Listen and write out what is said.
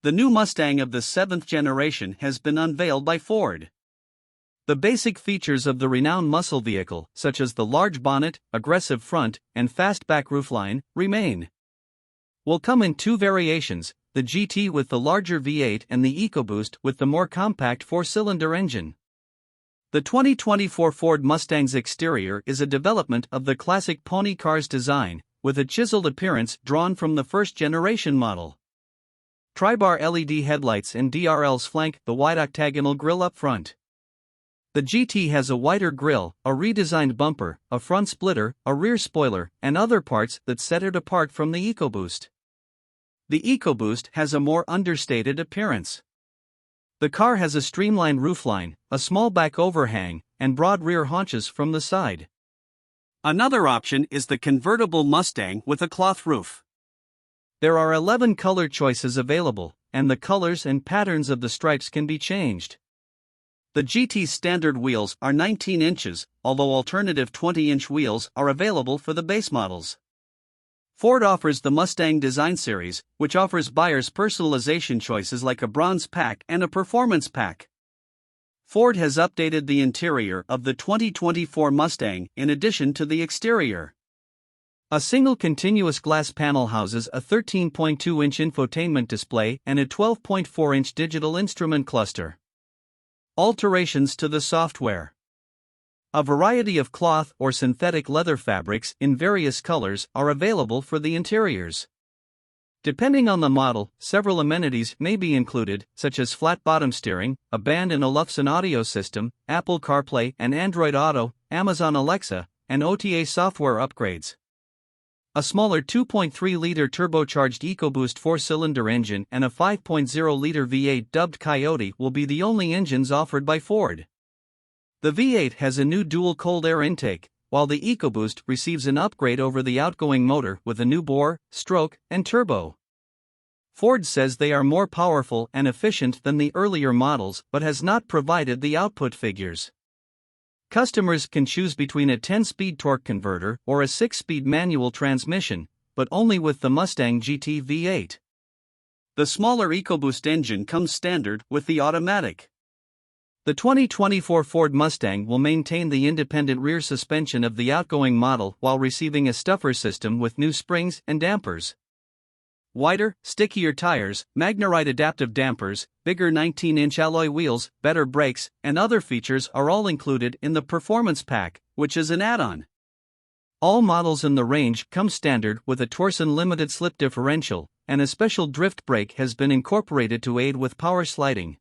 The new Mustang of the 7th generation has been unveiled by Ford. The basic features of the renowned muscle vehicle, such as the large bonnet, aggressive front, and fastback roofline, remain. Will come in two variations, the GT with the larger V8 and the EcoBoost with the more compact 4-cylinder engine. The 2024 Ford Mustang's exterior is a development of the classic pony car's design, with a chiseled appearance drawn from the first-generation model. Tri-bar LED headlights and DRLs flank the wide octagonal grille up front. The GT has a wider grille, a redesigned bumper, a front splitter, a rear spoiler, and other parts that set it apart from the EcoBoost. The EcoBoost has a more understated appearance. The car has a streamlined roofline, a small back overhang, and broad rear haunches from the side. Another option is the convertible Mustang with a cloth roof. There are 11 color choices available, and the colors and patterns of the stripes can be changed. The GT's standard wheels are 19 inches, although alternative 20-inch wheels are available for the base models. Ford offers the Mustang Design Series, which offers buyers personalization choices like a bronze pack and a performance pack. Ford has updated the interior of the 2024 Mustang in addition to the exterior. A single continuous glass panel houses a 13.2-inch infotainment display and a 12.4-inch digital instrument cluster. Alterations to the software. A variety of cloth or synthetic leather fabrics in various colors are available for the interiors. Depending on the model, several amenities may be included, such as flat-bottom steering, a Band & Olufsen audio system, Apple CarPlay and Android Auto, Amazon Alexa, and OTA software upgrades. A smaller 2.3-liter turbocharged EcoBoost 4-cylinder engine and a 5.0-liter V8 dubbed Coyote will be the only engines offered by Ford. The V8 has a new dual cold air intake, while the EcoBoost receives an upgrade over the outgoing motor with a new bore, stroke, and turbo. Ford says they are more powerful and efficient than the earlier models but has not provided the output figures. Customers can choose between a 10-speed torque converter or a 6-speed manual transmission, but only with the Mustang GT V8. The smaller EcoBoost engine comes standard with the automatic. The 2024 Ford Mustang will maintain the independent rear suspension of the outgoing model while receiving a stuffer system with new springs and dampers. Wider, stickier tires, MagneRide adaptive dampers, bigger 19-inch alloy wheels, better brakes, and other features are all included in the Performance Pack, which is an add-on. All models in the range come standard with a Torsen limited slip differential, and a special drift brake has been incorporated to aid with power sliding.